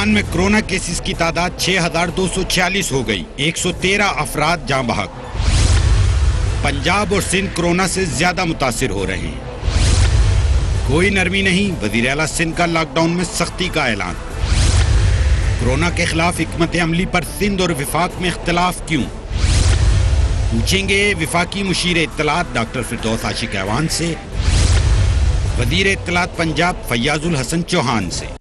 پاکستان میں corona cases کی تعداد 6,246 ہو گئی، 113 افراد جاں بحق۔ پنجاب اور سندھ کرونا سے زیادہ متاثر ہو رہے ہیں۔ کوئی نرمی نہیں، وزیر اعلیٰ سندھ کا لاک ڈاؤن میں سختی کا اعلان۔ کرونا کے خلاف حکمت عملی پر سندھ اور وفاق میں اختلاف کیوں؟ پوچھیں گے وفاقی مشیر اطلاعات ڈاکٹر فردوس عاشق اعوان سے، وزیر اطلاعات پنجاب فیاض الحسن چوہان سے۔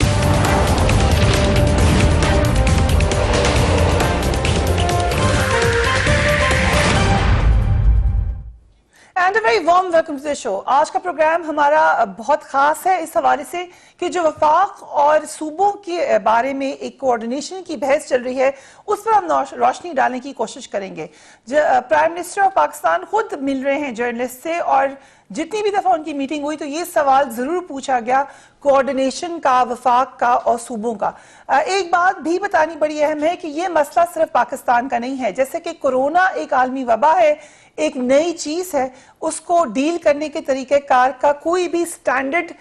And a very warm welcome to the show. آج کا پروگرام ہمارا بہت خاص ہے اس حوالے سے کہ جو وفاق اور صوبوں کے بارے میں ایک کوارڈینیشن کی بحث چل رہی ہے اس پر ہم روشنی ڈالنے کی کوشش کریں گے۔ پرائم منسٹر آف پاکستان خود مل رہے ہیں جرنلسٹ سے، اور جتنی بھی دفعہ ان کی میٹنگ ہوئی تو یہ سوال ضرور پوچھا گیا کوارڈینیشن کا، وفاق کا اور صوبوں کا۔ ایک بات بھی بتانی بڑی اہم ہے کہ یہ مسئلہ صرف پاکستان کا نہیں ہے۔ جیسے کہ کورونا ایک عالمی وبا ہے، ایک نئی چیز ہے، اس کو ڈیل کرنے کے طریقہ کار کا کوئی بھی سٹینڈرڈ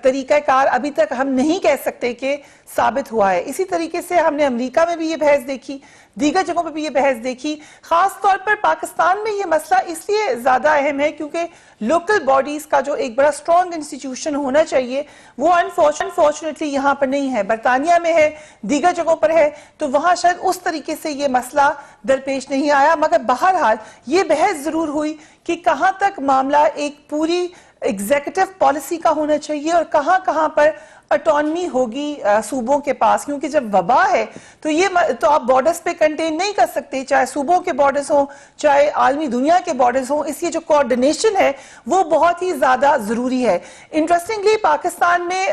طریقہ کار ابھی تک ہم نہیں کہہ سکتے کہ ثابت ہوا ہے۔ اسی طریقے سے ہم نے امریکہ میں بھی یہ بحث دیکھی، دیگر جگہوں پہ بھی یہ بحث دیکھی۔ خاص طور پر پاکستان میں یہ مسئلہ اس لیے زیادہ اہم ہے کیونکہ لوکل باڈیز کا جو ایک بڑا سٹرونگ انسٹیٹیوشن ہونا چاہیے وہ انفارچونیٹلی یہاں پر نہیں ہے۔ برطانیہ میں ہے، دیگر جگہوں پر ہے، تو وہاں شاید اس طریقے سے یہ مسئلہ درپیش نہیں آیا، مگر بہرحال یہ بحث ضرور ہوئی کہ کہاں تک معاملہ ایک پوری ایگزیکٹو پالیسی کا ہونا چاہیے اور کہاں کہاں پر اٹانومی ہوگی صوبوں کے پاس، کیونکہ جب وبا ہے تو آپ بارڈرز پہ کنٹین نہیں کر سکتے، چاہے صوبوں کے بارڈرز ہوں چاہے عالمی دنیا کے بارڈرز ہوں۔ اس لیے جو کوارڈینیشن ہے وہ بہت ہی زیادہ ضروری ہے۔ انٹرسٹنگلی پاکستان میں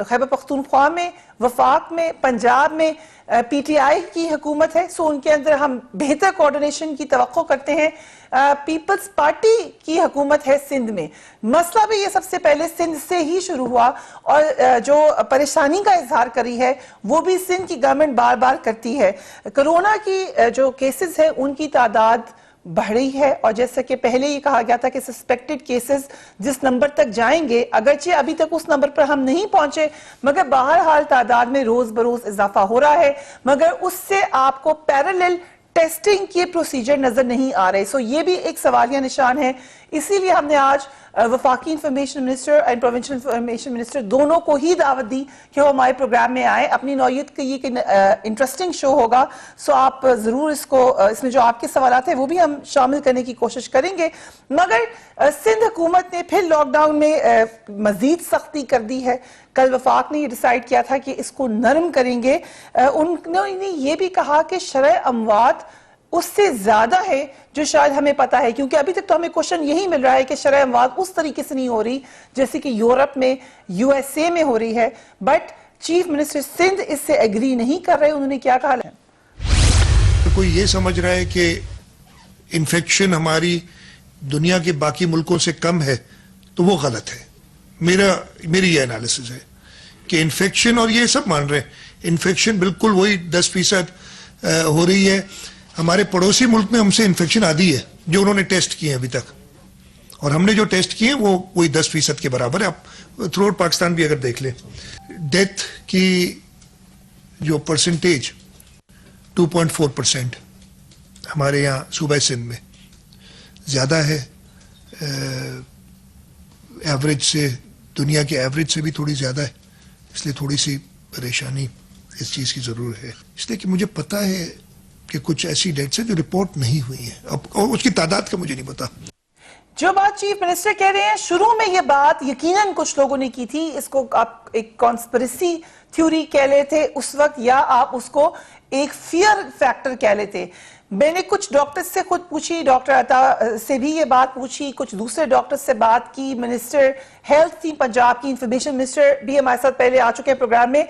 خیبر پختونخوا میں، وفاق میں، پنجاب میں پی ٹی آئی کی حکومت ہے، سو ان کے اندر ہم بہتر کوارڈینیشن کی توقع کرتے ہیں۔ پیپلز پارٹی کی حکومت ہے سندھ میں۔ مسئلہ بھی یہ سب سے پہلے سندھ سے ہی شروع ہوا، اور جو پریشانی کا اظہار کری ہے وہ بھی سندھ کی گورنمنٹ بار بار کرتی ہے۔ کرونا کی جو کیسز ہیں ان کی تعداد بڑھ رہی ہے، اور جیسا کہ پہلے یہ کہا گیا تھا کہ سسپیکٹڈ کیسز جس نمبر تک جائیں گے، اگرچہ ابھی تک اس نمبر پر ہم نہیں پہنچے، مگر بہرحال تعداد میں روز بروز اضافہ ہو رہا ہے، مگر اس سے آپ کو پیرالل ٹیسٹنگ کے پروسیجر نظر نہیں آ رہے۔ سو یہ بھی ایک سوالیہ نشان ہے۔ اسی لیے ہم نے آج وفاقی انفارمیشن منسٹر اور پروونشل انفارمیشن منسٹر دونوں کو ہی دعوت دی کہ وہ ہمارے پروگرام میں آئیں۔ اپنی نوعیت کا یہ انٹرسٹنگ شو ہوگا، سو آپ ضرور اس میں جو آپ کے سوالات ہیں وہ بھی ہم شامل کرنے کی کوشش کریں گے۔ مگر سندھ حکومت نے پھر لاک ڈاؤن میں مزید سختی کر دی ہے۔ کل وفاق نے یہ ڈیسائیڈ کیا تھا کہ اس کو نرم کریں گے۔ انہوں نے یہ بھی کہا کہ شرح اموات اس سے زیادہ ہے جو شاید ہمیں پتا ہے، کیونکہ ابھی تک تو ہمیں کوشچن یہی مل رہا ہے کہ شرح اموات اس طریقے سے نہیں ہو رہی جیسے کہ یورپ میں، یو ایس اے میں ہو رہی ہے، بٹ چیف منسٹر سندھ اس سے ایگری نہیں کر رہے۔ انہوں نے کیا کہا ہے؟ کوئی یہ سمجھ رہا ہے کہ انفیکشن ہماری دنیا کے باقی ملکوں سے کم ہے تو وہ غلط ہے۔ میری یہ انالیسس ہے کہ انفیکشن، اور یہ سب مان رہے ہیں، انفیکشن بالکل وہی 10% ہو رہی ہے۔ ہمارے پڑوسی ملک میں ہم سے انفیکشن عادی ہے جو انہوں نے ٹیسٹ کیے ہیں ابھی تک، اور ہم نے جو ٹیسٹ کیے ہیں وہ وہی 10% کے برابر ہے۔ آپ تھرو آؤٹ پاکستان بھی اگر دیکھ لیں، ڈیتھ کی جو پرسنٹیج 2.4% ہمارے یہاں صوبہ سندھ میں زیادہ ہے، ایوریج سے، دنیا کے ایوریج سے بھی تھوڑی زیادہ ہے، اس لیے تھوڑی سی پریشانی اس چیز کی ضرور ہے۔ اس لیے کہ مجھے پتا ہے کہ کچھ ایسی ڈیٹس ہیں جو رپورٹ نہیں ہوئی ہیں، اور اس کی تعداد کا مجھے نہیں پتا۔ جو بات چیف منسٹر کہہ رہے ہیں، شروع میں یہ بات یقیناً کچھ لوگوں نے کی تھی، اس کو آپ ایک کانسپریسی تھیوری کہہ لیتے اس وقت، یا آپ اس کو ایک فیئر فیکٹر کہہ لیتے۔ میں نے کچھ ڈاکٹر سے خود پوچھی، ڈاکٹر عطا سے بھی یہ بات پوچھی، کچھ دوسرے ڈاکٹر سے بات کی، منسٹر ہیلتھ تھی پنجاب کی، انفارمیشن منسٹر بھی ہمارے ساتھ پہلے آ چکے ہیں پروگرام میں۔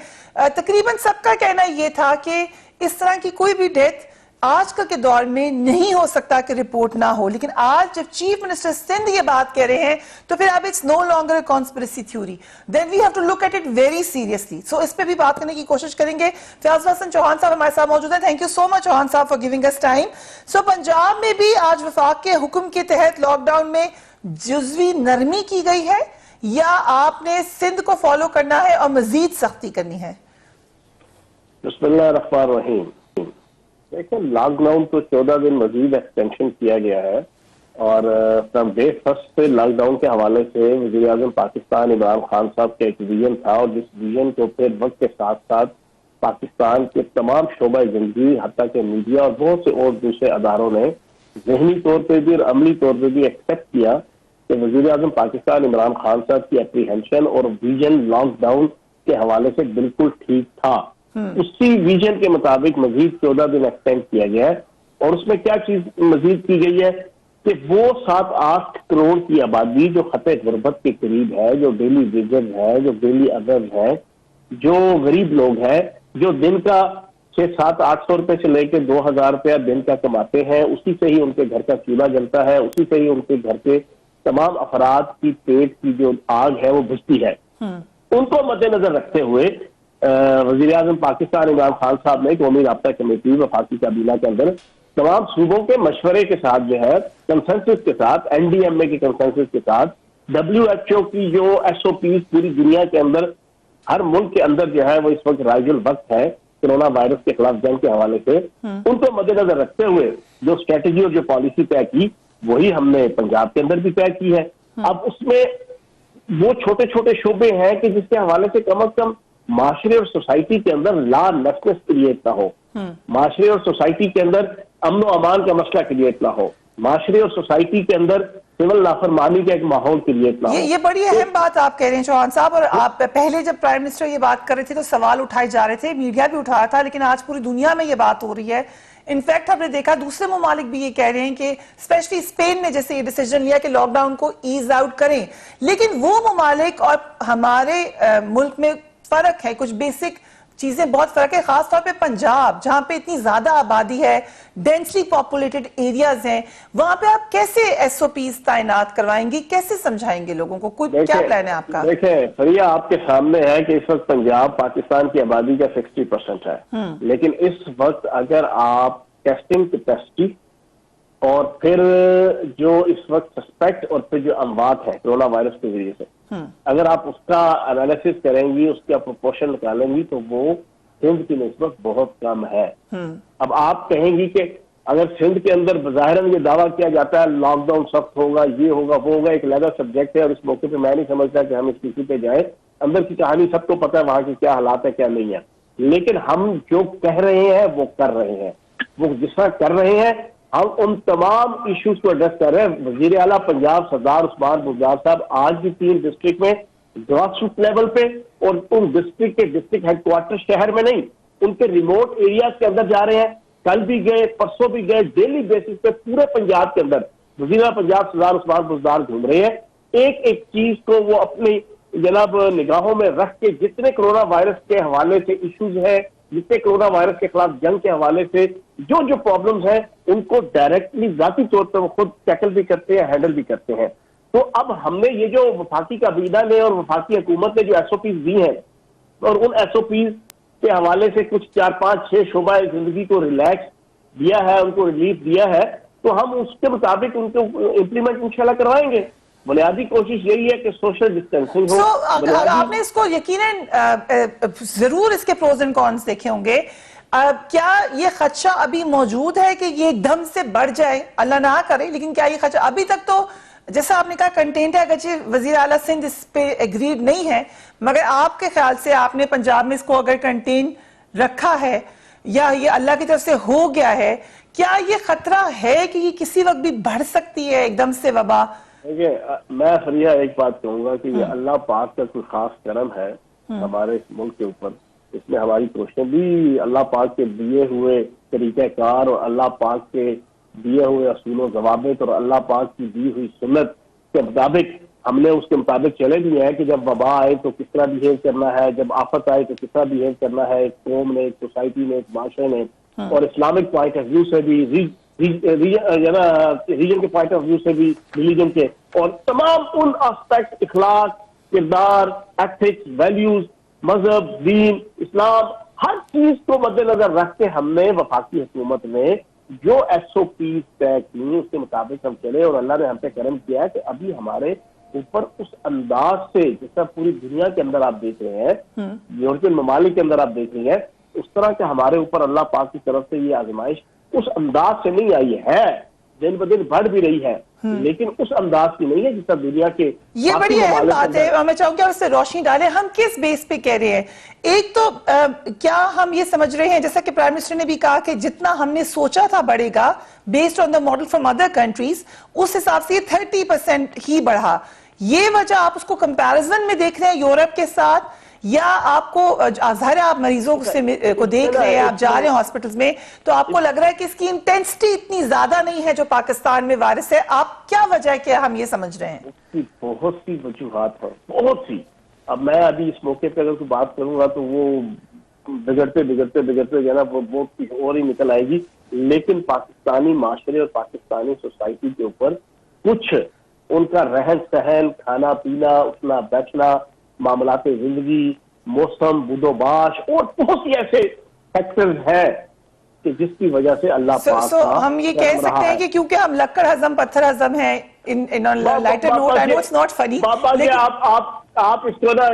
تقریباً سب کا کہنا یہ تھا کہ اس طرح کی کوئی بھی ڈیتھ آج کل کے دور میں نہیں ہو سکتا کہ رپورٹ نہ ہو، لیکن آج جب چیف منسٹر سندھ یہ بات کہہ رہے ہیں تو پھر اب it's no longer a conspiracy theory, then we have to look at it very seriously. So اس پہ بھی بات کرنے کی کوشش کریں گے۔ فیاض حسن چوہان صاحب ہمارے ساتھ موجود ہیں۔ تھینک یو سو مچ چوہان صاحب فار گیونگ اس ٹائم۔ سو پنجاب میں بھی آج وفاق کے حکم کے تحت لاک ڈاؤن میں جزوی نرمی کی گئی ہے، یا آپ نے سندھ کو فالو کرنا ہے اور مزید سختی کرنی ہے؟ بسم اللہ الرحمن الرحیم. دیکھیں لاک ڈاؤن تو 14 دن مزید ایکسٹینشن کیا گیا ہے اور فرام ڈے فرسٹ سے لاک ڈاؤن کے حوالے سے وزیر اعظم پاکستان عمران خان صاحب کا ایک ویژن تھا اور جس ویژن کو پھر وقت کے ساتھ ساتھ پاکستان کے تمام شعبہ زندگی حتیٰ کہ میڈیا اور بہت سے اور دوسرے اداروں نے ذہنی طور پہ بھی اور عملی طور پہ بھی ایکسیپٹ کیا کہ وزیر اعظم پاکستان عمران خان صاحب کی اپریہنشن اور ویژن لاک ڈاؤن کے حوالے سے بالکل ٹھیک تھا. اسی ویژن کے مطابق مزید 14 دن ایکسٹینڈ کیا گیا ہے اور اس میں کیا چیز مزید کی گئی ہے کہ وہ 7-8 کروڑ کی آبادی جو خطے غربت کے قریب ہے, جو ڈیلی ویجز ہے, جو ڈیلی ادرز ہے, جو غریب لوگ ہیں, جو دن کا 600-700-800 روپے سے لے کے 2000 روپیہ دن کا کماتے ہیں, اسی سے ہی ان کے گھر کا چولہا جلتا ہے, اسی سے ہی ان کے گھر کے تمام افراد کی پیٹ کی جو آگ ہے وہ بجھتی ہے. ان کو مد نظر رکھتے ہوئے وزیر اعظم پاکستان عمران خان صاحب نے قومی رابطہ کمیٹی وفاقی کابینہ کے اندر تمام صوبوں کے مشورے کے ساتھ جو ہے کنسنسس کے ساتھ NDMA کے کنسنسس کے ساتھ WHO کی جو SOPs پوری دنیا کے اندر ہر ملک کے اندر جو ہے وہ اس وقت رائج الوقت ہے کرونا وائرس کے خلاف جنگ کے حوالے سے, ان کو مد نظر رکھتے ہوئے جو اسٹریٹجی اور جو پالیسی طے کی وہی ہم نے پنجاب کے اندر بھی طے کی ہے. اب اس میں وہ چھوٹے چھوٹے شعبے ہیں کہ جس کے حوالے سے کم از کم معاشرے اور سوسائٹی کے اندر لا لیسنس کریٹ نہ ہو, معاشرے اور سوسائٹی کے اندر امن و امان کا مسئلہ کریٹ نہ ہو, معاشرے اور سوسائٹی کے اندر سول نافرمانی کا ایک ماحول کریٹ نہ ہو. یہ بڑی اہم بات آپ کہہ رہے ہیں چوہان صاحب, اور آپ پہلے جب پرائم منسٹر یہ بات کر رہے تھے تو سوال اٹھائے جا رہے تھے, میڈیا بھی اٹھایا تھا, لیکن آج پوری دنیا میں یہ بات ہو رہی ہے. انفیکٹ ہم نے دیکھا دوسرے ممالک بھی یہ کہہ رہے ہیں کہ اسپیشلی اسپین نے جیسے یہ ڈیسیجن لیا کہ لاک ڈاؤن کو ایز آؤٹ کریں, لیکن وہ ممالک اور ہمارے ملک میں فرق ہے, کچھ بیسک چیزیں بہت فرق ہے, خاص طور پہ پنجاب جہاں پہ اتنی زیادہ آبادی ہے, ڈینسلی پاپولیٹڈ ایریاز ہیں, وہاں پہ آپ کیسے SOPs تعینات کروائیں گی, کیسے سمجھائیں گے لوگوں کو, کیا پلان ہے آپ کا؟ دیکھیں فریہ آپ کے سامنے ہے کہ اس وقت پنجاب پاکستان کی آبادی کا 60% ہے, لیکن اس وقت اگر آپ ٹیسٹنگ کیپیسٹی اور پھر جو اس وقت سسپیکٹ اور پھر جو اموات ہیں کرونا وائرس کے ذریعے سے, اگر آپ اس کا انالیسس کریں گی, اس کا پروپورشن نکالیں گی تو وہ سندھ کی نسبت بہت کم ہے. اب آپ کہیں گی کہ اگر سندھ کے اندر بظاہراً یہ دعویٰ کیا جاتا ہے لاک ڈاؤن سخت ہوگا, یہ ہوگا, وہ ہوگا, ایک علیحدہ سبجیکٹ ہے اور اس موقع پہ میں نہیں سمجھتا کہ ہم اس کسی پہ جائیں. اندر کی کہانی سب کو پتہ ہے وہاں کے کیا حالات ہے کیا نہیں ہے, لیکن ہم جو کہہ رہے ہیں وہ کر رہے ہیں, وہ جس طرح کر رہے ہیں ہم ان تمام ایشوز کو ایڈریس کر رہے ہیں. وزیر اعلیٰ پنجاب سردار عثمان بزدار صاحب آج بھی 3 ڈسٹرکٹ میں گراس روٹ لیول پہ اور ان ڈسٹرکٹ کے ڈسٹرکٹ ہیڈ کوارٹر شہر میں نہیں, ان کے ریموٹ ایریاز کے اندر جا رہے ہیں. کل بھی گئے, پرسوں بھی گئے, ڈیلی بیسس پہ پورے پنجاب کے اندر وزیر اعلیٰ پنجاب سردار عثمان بزدار گھوم رہے ہیں. ایک ایک چیز کو وہ اپنی جناب نگاہوں میں رکھ کے جتنے کرونا وائرس کے حوالے سے ایشوز ہیں, جتنے کرونا وائرس کے خلاف جنگ کے حوالے سے جو جو پرابلمز ہیں ان کو ڈائریکٹلی ذاتی طور پر وہ خود ٹیکل بھی کرتے ہیں, ہینڈل بھی کرتے ہیں. تو اب ہم نے یہ جو وفاقی کابینہ نے اور وفاقی حکومت نے جو SOPs دی ہیں اور ان SOPs کے حوالے سے کچھ 4-5-6 شعبہ زندگی کو ریلیکس دیا ہے, ان کو ریلیف دیا ہے, تو ہم اس کے مطابق ان کو امپلیمنٹ انشاءاللہ کروائیں گے. بنیادی کوشش یہی ہے کہ سوشل ڈسٹینسنگ ہو. آپ نے اس کو یقیناً ضرور اس کے پروز اینڈ کونس دیکھے ہوں گے. کیا یہ خدشہ ابھی موجود ہے کہ یہ ایک دم سے بڑھ جائے, اللہ نہ کرے, لیکن کیا یہ خدشہ ابھی تک تو جیسا آپ نے کہا کنٹینٹ ہے, اگرچہ وزیر اعلیٰ سندھ اس پہ ایگریڈ نہیں ہے, مگر آپ کے خیال سے آپ نے پنجاب میں اس کو اگر کنٹین رکھا ہے یا یہ اللہ کی طرف سے ہو گیا ہے, کیا یہ خطرہ ہے کہ یہ کسی وقت بھی بڑھ سکتی ہے ایک دم سے وبا؟ دیکھیے میں فریہ ایک بات کہوں گا کہ یہ اللہ پاک کا کوئی خاص کرم ہے ہمارے اس ملک کے اوپر. اس میں ہماری کوششیں بھی اللہ پاک کے دیے ہوئے طریقہ کار اور اللہ پاک کے دیے ہوئے اصول و ضوابط اور اللہ پاک کی دی ہوئی سنت کے مطابق ہم نے اس کے مطابق چلے بھی ہیں کہ جب وبا آئے تو کس طرح بیہیو کرنا ہے, جب آفت آئے تو کس طرح بیہیو کرنا ہے, ایک قوم نے, ایک سوسائٹی نے, ایک معاشرے نے, اور اسلامک پوائنٹ آف ویو سے بھی, ریجن کے پوائنٹ آف ویو سے بھی, ریلیجن کے, اور تمام ان آسپیکٹ اخلاق, کردار, ایتھکس, ویلیوز, مذہب, دین, اسلام, ہر چیز کو مد نظر رکھ کے ہم نے وفاقی حکومت نے جو SOPs طے کی اس کے مطابق ہم چلے, اور اللہ نے ہم پہ کرم کیا ہے کہ ابھی ہمارے اوپر اس انداز سے جس طرح پوری دنیا کے اندر آپ دیکھ رہے ہیں, یورپین ممالک کے اندر آپ دیکھ رہی ہیں, اس طرح کے ہمارے اوپر اللہ پاک کی طرف سے یہ آزمائش اس انداز سے نہیں آئی ہے, دن بدن بڑھ بھی رہی ہے, لیکن اس انداز کی نہیں ہے جس طرح دنیا کے یہ بڑی اہم بات ہے, میں چاہوں گی اس سے روشنی ڈالیں. ہم کس بیس پہ کہہ رہے ہیں؟ ایک تو کیا ہم یہ سمجھ رہے ہیں جیسا کہ پرائم منسٹر نے بھی کہا کہ جتنا ہم نے سوچا تھا بڑھے گا based on the model from other countries, اس حساب سے یہ 30% ہی بڑھا. یہ وجہ آپ اس کو کمپیرزن میں دیکھ رہے ہیں یورپ کے ساتھ, یا آپ کو ظاہر ہے آپ مریضوں کو دیکھ رہے ہیں, آپ جا رہے ہیں ہاسپٹلز میں, تو آپ کو لگ رہا ہے کہ اس کی انٹینسٹی اتنی زیادہ نہیں ہے جو پاکستان میں وائرس ہے؟ آپ کیا وجہ ہے کہ ہم یہ سمجھ رہے ہیں؟ بہت سی وجوہات ہیں, بہت سی. اب میں ابھی اس موقع پہ اگر کوئی بات کروں گا تو وہ بگڑتے جو ہے نا وہ اور ہی نکل آئے گی. لیکن پاکستانی معاشرے اور پاکستانی سوسائٹی کے اوپر کچھ ان کا رہن سہن, کھانا پینا, اٹھنا بیٹھنا, معاملات زندگی, موسم, بود و باش اور بہت سی ایسے فیکٹرز ہیں کہ جس کی وجہ سے اللہ پاک ہم یہ کہہ سکتے ہیں کہ کیونکہ ہم لکڑ ہضم پتھر ہضم ہیں. Lighter note, I know it's not funny, لیکن آپ اس کو نا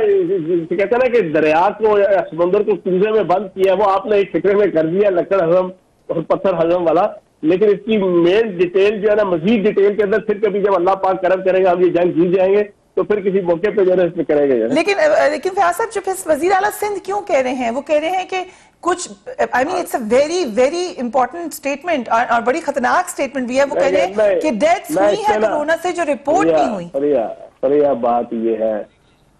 کہتے ہیں نا کہ دریا کو یا سمندر کو کنزے میں بند کیا, وہ آپ نے ایک فکرے میں کر دیا لکڑ ہضم اور پتھر ہضم والا. لیکن اس کی مین ڈیٹیل جو ہے نا, مزید ڈیٹیل کے اندر پھر کبھی جب اللہ پاک کرم کرے گا, ہم یہ جنگ جیت جائیں گے تو پھر کسی موقع پہ جو ہے اس میں کرے گا. لیکن فیاض صاحب, جو وزیر اعلیٰ سندھ کیوں کہہ رہے ہیں, وہ کہہ رہے ہیں کہ کچھ I mean it's a very very important statement اور بڑی خطرناک اسٹیٹمنٹ بھی ہے. وہ کہہ رہے ہیں کہ ڈیتھس ہوئی ہیں کورونا سے جو رپورٹ نہیں ہوئی. فریا بات یہ ہے,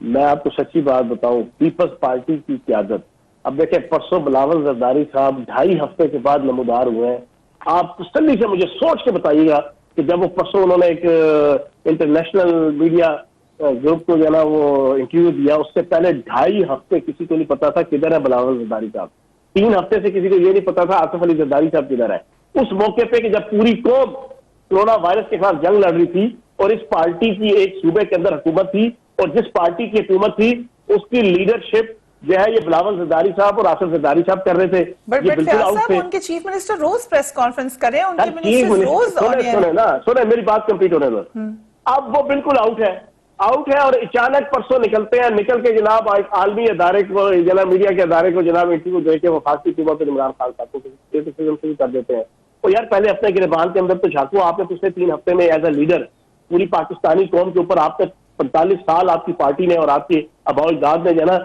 میں آپ کو سچی بات بتاؤں, پیپلز پارٹی کی قیادت, اب دیکھیں پرسوں بلاول زرداری صاحب 2.5 ہفتے کے بعد نمودار ہوئے ہیں. آپ تسلی سے مجھے سوچ کے بتائیے گا کہ جب وہ پرسوں انہوں نے ایک انٹرنیشنل میڈیا گروپ کو جو ہے نا وہ انٹرویو دیا, اس سے پہلے 2.5 ہفتے کسی کو نہیں پتا تھا کدھر ہے بلاول زرداری صاحب. 3 ہفتے سے کسی کو یہ نہیں پتا تھا آصف علی زرداری صاحب کدھر ہے. اس موقع پہ کہ جب پوری قوم کورونا وائرس کے خلاف جنگ لڑ رہی تھی اور اس پارٹی کی ایک صوبے کے اندر حکومت تھی, اور جس پارٹی کی حکومت تھی اس کی لیڈرشپ جو ہے یہ بلاول زرداری صاحب اور آصف زرداری صاحب کر رہے تھے. بٹ فیاض صاحب, ان کے چیف منسٹر روز پریس کانفرنس کریں, ان کے منسٹر روز سنیں میری بات کمپلیٹ ہونے دو. اب وہ بالکل آؤٹ ہے اور اچانک پرسوں نکلتے ہیں, نکل کے جناب عالمی ادارے کو, جناب میڈیا کے ادارے کو جناب انٹرویو دے کے وفاقی صوبہ پہ عمران خان صاحب کو شروع کر دیتے ہیں. اور یار پہلے اپنے گریبان کے اندر تو جھانکو, آپ نے پچھلے 3 ہفتے میں ایز اے لیڈر پوری پاکستانی قوم کے اوپر آپ نے 45 سال آپ کی پارٹی نے اور آپ کے آباء اجداد نے جو ہے نا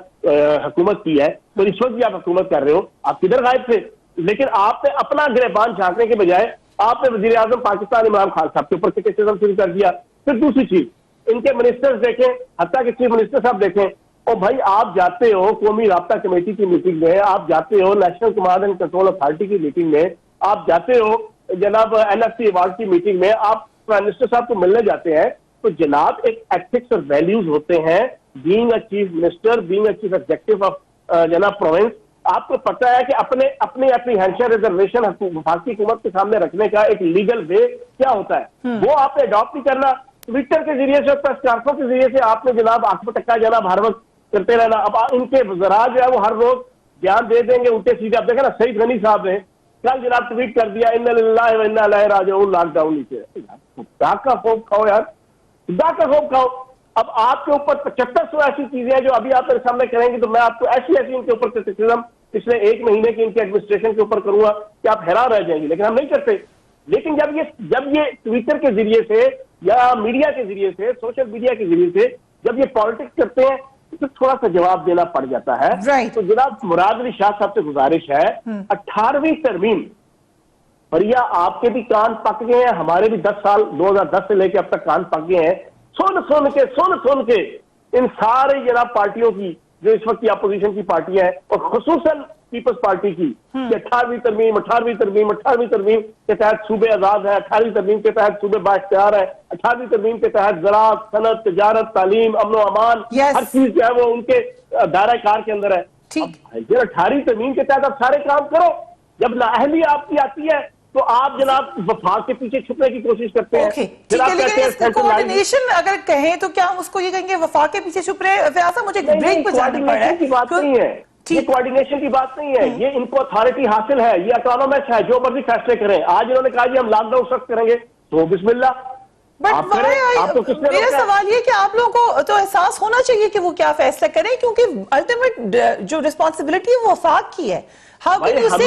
حکومت کی ہے, تو اس وقت بھی آپ حکومت کر رہے ہو, آپ کدھر غائب تھے؟ لیکن آپ نے اپنا گریبان جھانکنے کے بجائے آپ نے وزیر اعظم پاکستان عمران خان صاحب کے اوپر کرٹیسزم شروع کر دیا. پھر دوسری چیز, ان کے منسٹرز دیکھیں, حتیٰ کہ چیف منسٹر صاحب دیکھیں, اور بھائی آپ جاتے ہو قومی رابطہ کمیٹی کی میٹنگ میں, آپ جاتے ہو national command and control authority کی میٹنگ میں, آپ جاتے ہو جناب NFC ایوارڈ کی میٹنگ میں, آپ پرائم منسٹر صاحب کو ملنے جاتے ہیں, تو جناب ایک ایتھکس اور ویلیوز ہوتے ہیں, being a chief minister, being a chief executive of جناب پروونس. آپ کو پتا ہے کہ اپنی ہیمشائر ریزرویشن وفاقی حکومت کے سامنے رکھنے کا ایک لیگل وے کیا ہوتا ہے, وہ آپ نے اڈاپٹ نہیں کرنا. ٹویٹر کے ذریعے سے, پریس کانفرنس کے ذریعے سے آپ نے جناب آنکھ پہ ٹکا جناب ہر وقت کرتے رہنا. اب ان کے ذرا جو ہے وہ ہر روز بیان دے دیں گے الٹے سیدھے. آپ دیکھیں نا سعید غنی صاحب نے کل جناب ٹویٹ کر دیا انا للہ و انا الیہ راجعون, لاک ڈاؤن نیچے. خدا کا خوف کھاؤ یار, خدا کا خوف کھاؤ. اب آپ کے اوپر 7500 ایسی چیزیں ہیں جو ابھی آپ میرے سامنے کریں گے, تو میں آپ کو ایسی ان کے اوپر کرٹیسزم پچھلے 1 مہینے کی ان کے ایڈمنسٹریشن کے اوپر کروں گا کہ آپ حیران رہ جائیں گے, لیکن ہم نہیں کرتے. لیکن جب یہ ٹویٹر کے ذریعے سے یا میڈیا کے ذریعے سے, سوشل میڈیا کے ذریعے سے جب یہ پالیٹکس کرتے ہیں تو تھوڑا سا جواب دینا پڑ جاتا ہے. تو جناب مراد علی شاہ صاحب سے گزارش ہے, 18ویں ترمیم فریا آپ کے بھی کان پک گئے ہیں, ہمارے بھی 10 سال 2010 سے لے کے اب تک کان پک گئے ہیں. سن کے ان سارے جناب پارٹیوں کی جو اس وقت کی اپوزیشن کی پارٹیاں ہیں, اور خصوصاً پیپلز پارٹی کی, کہ 18ویں ترمیم کے تحت صوبے آزاد ہیں, 18ویں ترمیم کے تحت صوبے بااختیار ہیں, 18ویں ترمیم کے تحت زراعت, صنعت, تجارت, تعلیم, امن و امان, ہر چیز جو ہے وہ ان کے دائرہ کار کے اندر ہے. 18ویں ترمیم کے تحت آپ سارے کام کرو. جب نااہلی آپ کی آتی ہے تو آپ جناب وفاق کے پیچھے چھپنے کی کوشش کرتے ہیں. لیکن کوآرڈینیشن اگر کہیں تو کیا ہم اس کو یہ کہیں گے وفاق کے پیچھے چھپ رہے؟ ایسا مجھے بریک پہ جانا پڑ رہا ہے. کی بات نہیں ہے, یہ کوآرڈینیشن کی بات نہیں ہے, یہ ان کو اتھارٹی حاصل ہے, یہ اٹانومس ہے, جو مرضی فیصلے کریں. آج انہوں نے کہا جی ہم لاک ڈاؤن سخت کریں گے, تو بسم اللہ. میرا سوال یہ کہ آپ لوگوں کو تو احساس ہونا چاہیے کہ وہ کیا فیصلہ کریں, کیونکہ الٹیمیٹ جو ریسپانسبلٹی ہے وہ وفاق کی ہے. How can you say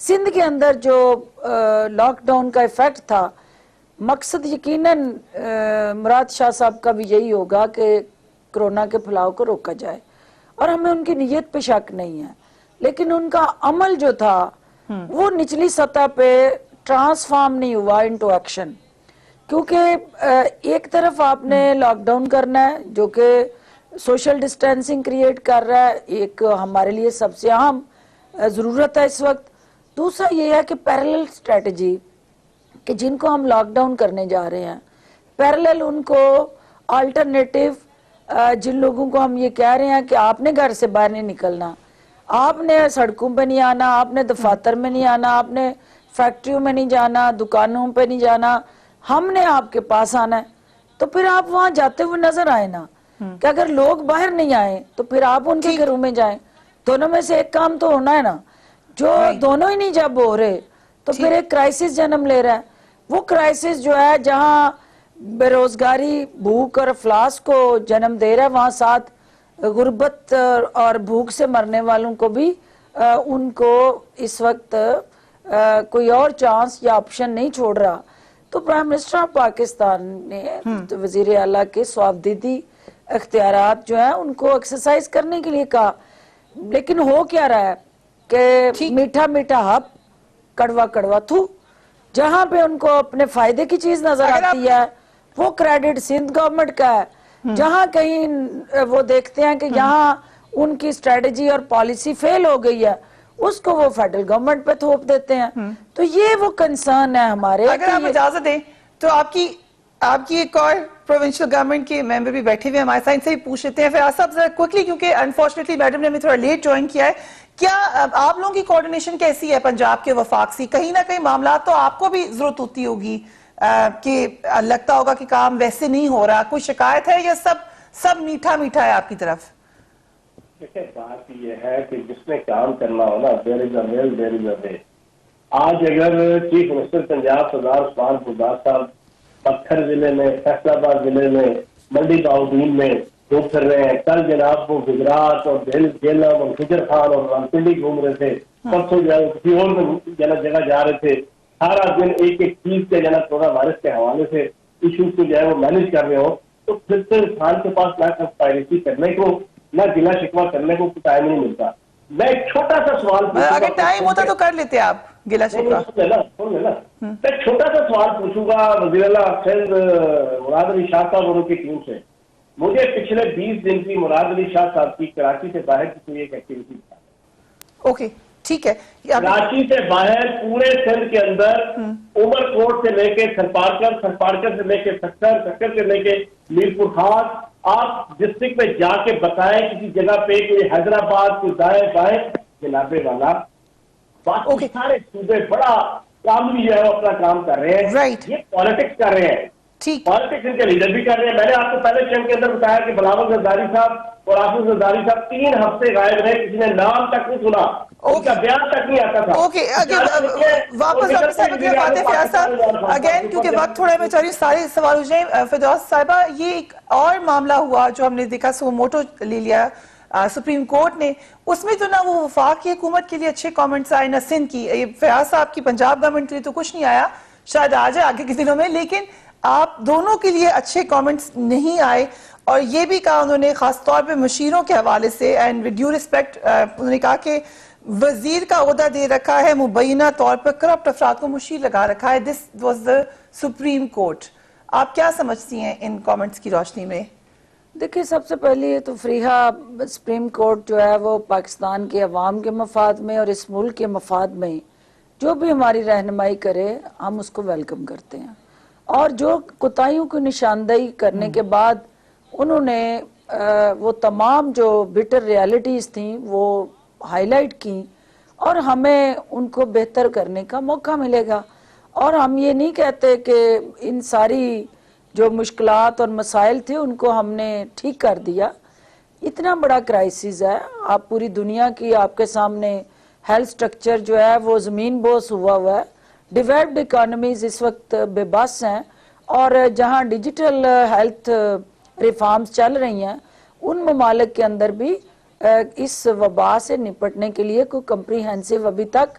Sindh کے اندر جو لاک ڈاؤن کا ایفیکٹ تھا، مقصد یقیناً مراد شاہ صاحب کا بھی یہی ہوگا کہ کرونا کے پھیلاؤ کو روکا جائے، اور ہمیں ان کی نیت پہ شک نہیں ہے، لیکن ان کا عمل جو تھا وہ نچلی سطح پہ ٹرانسفارم نہیں ہوا انٹو ایکشن، کیونکہ ایک طرف آپ نے لاک ڈاؤن کرنا ہے جو کہ سوشل ڈسٹینسنگ کریٹ کر رہا ہے، ایک ہمارے لیے سب سے اہم ضرورت ہے اس وقت۔ دوسرا یہ ہے کہ پیرلل اسٹریٹجی کہ جن کو ہم لاک ڈاؤن کرنے جا رہے ہیں، پیرلل ان کو آلٹرنیٹیو، جن لوگوں کو ہم یہ کہہ رہے ہیں کہ آپ نے گھر سے باہر نہیں نکلنا، آپ نے سڑکوں پہ نہیں آنا، آپ نے دفاتر میں نہیں آنا، آپ نے فیکٹریوں میں نہیں جانا، دکانوں پہ نہیں جانا، ہم نے آپ کے پاس آنا ہے، تو پھر آپ وہاں جاتے ہوئے نظر آئے نا، کہ اگر لوگ باہر نہیں آئے تو پھر آپ ان کے گھروں میں جائیں، دونوں میں سے ایک کام تو ہونا ہے نا، جو دونوں ہی نہیں جب ہو رہے تو پھر ایک کرائسس جنم لے رہا ہے۔ وہ کرائسس جو ہے جہاں بے روزگاری، بھوک اور افلاس کو جنم دے رہا ہے، وہاں ساتھ غربت اور بھوک سے مرنے والوں کو بھی ان کو اس وقت کوئی اور چانس یا آپشن نہیں چھوڑ رہا۔ تو پرائم منسٹر آف پاکستان نے وزیر اعلیٰ کے صوابدیدی اختیارات جو ہیں ان کو ایکسرسائز کرنے کے لیے کہا، لیکن ہو کیا رہا ہے کہ میٹھا میٹھا ہپ، کڑوا کڑوا تھو، جہاں پہ ان کو اپنے فائدے کی چیز نظر آتی ہے وہ کریڈٹ سندھ گورنمنٹ کا ہے، جہاں کہیں وہ دیکھتے ہیں کہ یہاں ان کی اسٹریٹجی اور پالیسی فیل ہو گئی ہے اس کو وہ فیڈرل گورنمنٹ پہ تھوپ دیتے ہیں۔ تو یہ وہ کنسرن ہے ہمارے۔ اگر آپ اجازت دیں تو آپ کی ایک اور پروونشل گورنمنٹ کے ممبر بھی بیٹھے ہوئے ہمارے ساتھ، ان سے بھی پوچھ لیتے ہیں فیاض صاحب ذرا کوئکلی، کیونکہ انفارچونیٹلی میڈم نے ہمیں تھوڑا لیٹ جوائن کیا ہے۔ کیا آپ لوگوں کی کوارڈینیشن کیسی ہے پنجاب کے وفاق سے؟ کہیں نہ کہیں معاملات تو آپ کو بھی ضرورت ہوتی ہوگی کہ لگتا ہوگا کہ کام ویسے نہیں ہو رہا، کوئی شکایت ہے یا سب میٹھا میٹھا ہے آپ کی طرف؟ دیکھیں بات یہ ہے کہ جس نے کام کرنا ہو نا، دیر از اے ول دیر از اے وے۔ آج اگر چیف منسٹر پنجاب سردار عثمان بزدار صاحب پتھر ضلع میں، فیصل آباد ضلع میں، منڈی باؤدین میں گھوم پھر رہے ہیں، کل جناب وہ گجرات اور جیلم اور خجر خان اور رامپنڈی گھوم رہے تھے، پرسوں جو ہے کسی اور میں جگہ جا رہے تھے، سارا دن ایک ایک چیز کے جناب کورونا وائرس کے حوالے سے ایشوز کو جو ہے وہ مینج کر رہے ہو، تو پھر تو انسان کے پاس نہ کنسپائریسی کرنے کو نہ گلا شکوہ کرنے کو ٹائم نہیں ملتا۔ میں ایک چھوٹا سا سوال اگر ٹائم ہوتا تو کر لیتے آپ گلا شکوہ۔ میں چھوٹا سا سوال پوچھوں گا وزیر اعلیٰ سندھ مراد علی شاہ صاحب اور ان کی ٹیم سے۔ مجھے پچھلے 20 دن کی مراد علی شاہ صاحب کی کراچی سے باہر کی کوئی ایک ایکٹیویٹی تھا؟ اوکے ٹھیک ہے۔ کراچی سے باہر پورے سندھ کے اندر عمر کوٹ سے لے کے سرپارکر، سرپارکر سے لے کے سکر، سکر سے لے کے میرپور خاص، آپ ڈسٹرکٹ میں جا کے بتائیں کسی جگہ پہ کوئی حیدرآباد، کوئی دائیں بائیں جنابے والا، باقی سارے صوبے بڑا کاملی جو ہے وہ اپنا کام کر رہے ہیں، یہ پالیٹکس کر رہے ہیں، پالیٹکس ان کے لیڈر بھی کر رہے ہیں۔ میں نے آپ کو پہلے چین کے اندر بتایا کہ بلاول زرداری صاحب اور آصف زرداری صاحب 3 ہفتے غائب رہے، کسی نے نام تک نہیں سنا، ان کا بیان تک نہیں آتا تھا۔ واپس صاحب اگلے بات ہے فیاض صاحب اگین، کیونکہ وقت تھوڑا میں چاہ رہی ہوں سارے سوال ہو جائیں۔ فردوس صاحبہ، یہ ایک اور معاملہ ہوا جو ہم نے دیکھا، سو موٹو لے لیا سپریم کورٹ نے، اس میں تو نہ وہ وفاق کی حکومت کے لیے اچھے کامنٹس آئے نہ سندھ کی، فیاض صاحب کی پنجاب گورنمنٹ کے لیے تو کچھ نہیں آیا، شاید آ جائے آگے کے دنوں میں، لیکن آپ دونوں کے لیے اچھے کامنٹس نہیں آئے، اور یہ بھی کہا انہوں نے خاص طور پہ مشیروں کے حوالے سے، اینڈ ود ڈیو ریسپیکٹ انہوں نے کہا کہ وزیر کا عہدہ دے رکھا ہے، مبینہ طور پر کرپٹ افراد کو مشیر لگا رکھا ہے، this was the supreme court. آپ کیا سمجھتی ہیں ان کامنٹس کی روشنی میں؟ دیکھیں، سب سے پہلے تو فریحہ، سپریم کورٹ جو ہے وہ پاکستان کے عوام کے مفاد میں اور اس ملک کے مفاد میں جو بھی ہماری رہنمائی کرے ہم اس کو ویلکم کرتے ہیں، اور جو کوتاہیوں کی نشاندہی کرنے کے بعد انہوں نے وہ تمام جو بٹر ریالٹیز تھیں وہ ہائی لائٹ کی، اور ہمیں ان کو بہتر کرنے کا موقع ملے گا، اور ہم یہ نہیں کہتے کہ ان ساری جو مشکلات اور مسائل تھے ان کو ہم نے ٹھیک کر دیا۔ اتنا بڑا کرائسس ہے، آپ پوری دنیا کی آپ کے سامنے ہیلتھ سٹرکچر جو ہے وہ زمین بوس ہوا ہے، ڈیولپڈ اکانومیز اس وقت بے بس ہیں، اور جہاں ڈیجیٹل ہیلتھ ریفارمز چل رہی ہیں ان ممالک کے اندر بھی اس وبا سے نپٹنے کے لیے کوئی کمپریہنسو ابھی تک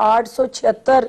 876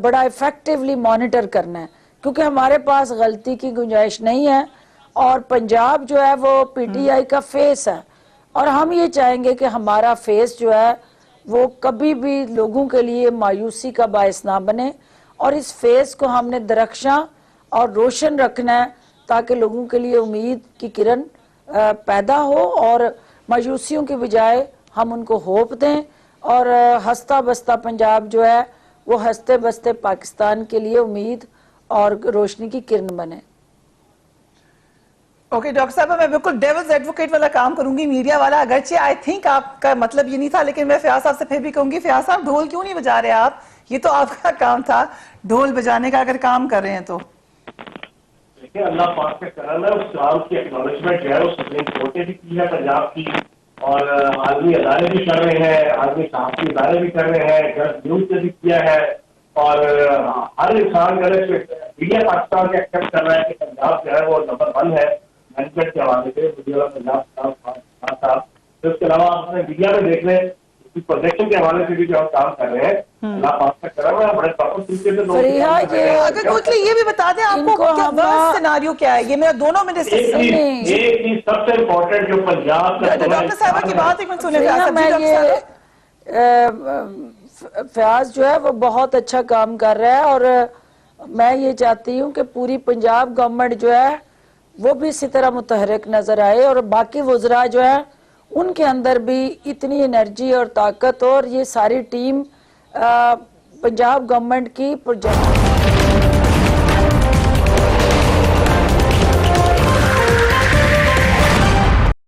بڑا افیکٹولی مانیٹر کرنا ہے، کیونکہ ہمارے پاس غلطی کی گنجائش نہیں ہے، اور پنجاب جو ہے وہ پی ٹی آئی کا فیس ہے، اور ہم یہ چاہیں گے کہ ہمارا فیس جو ہے وہ کبھی بھی لوگوں کے لیے مایوسی کا باعث نہ بنے، اور اس فیس کو ہم نے درخشاں اور روشن رکھنا ہے تاکہ لوگوں کے لیے امید کی کرن پیدا ہو، اور مایوسیوں کے بجائے ہم ان کو ہوپ دیں، اور ہنستا بستا پنجاب جو ہے وہ ہنستے بستے پاکستان کے لیے امید اور روشنی کی کرن بنے۔ اوکے ڈاکٹر صاحبہ، میں بالکل ڈیولز ایڈوکیٹ والا کام کروں گی، میڈیا والا، اگرچہ آئی تھنک آپ کا مطلب یہ نہیں تھا، لیکن میں فیاض صاحب سے پھر بھی کہوں گی، فیاض صاحب ڈھول کیوں نہیں بجا رہے آپ؟ یہ تو آپ کا کام تھا ڈھول بجانے کا، اگر کام کر رہے ہیں تو۔ دیکھیں اللہ پاک کا کرم ہے، اس کام کی ایکنالجمنٹ جو ہے وہ سپریم کورٹ نے بھی کی ہے پنجاب کی، اور عالمی ادارے بھی کر رہے ہیں، عالمی صحافتی ادارے بھی کر رہے ہیں، جج نیوز نے بھی کیا ہے، اور ہر انسان جو ہے میڈیا پاکستان کا ایکسپٹ کر رہا ہے کہ پنجاب جو ہے وہ نمبر 1 ہے مینجمنٹ کے حوالے سے، پنجاب صاحب۔ پھر اس کے علاوہ آپ اپنے میڈیا میں دیکھ لیں، پروجیکشن کے حوالے سے بھی جو ہم کام کر رہے ہیں، اللہ پاک کا کرم ہے، بڑے پراپر طریقے سے فریحہ اگر کوئی یہ بھی بتا دیں آپ کو کیا ورسٹ سیناریو کیا ہے؟ یہ میرا دونوں میں ڈسکس ایک چیز سب سے امپورٹنٹ جو پنجاب کا ڈاکٹر صاحبہ کی بات ایک منٹ سنیں، میں فیاض جو ہے وہ بہت اچھا کام کر رہا ہے، اور میں یہ چاہتی ہوں کہ پوری پنجاب گورنمنٹ جو ہے وہ بھی اسی طرح متحرک نظر آئے، اور باقی وزراء جو ہے ان کے اندر بھی اتنی انرجی اور طاقت، اور یہ ساری ٹیم پنجاب گورنمنٹ کی پروجیکٹ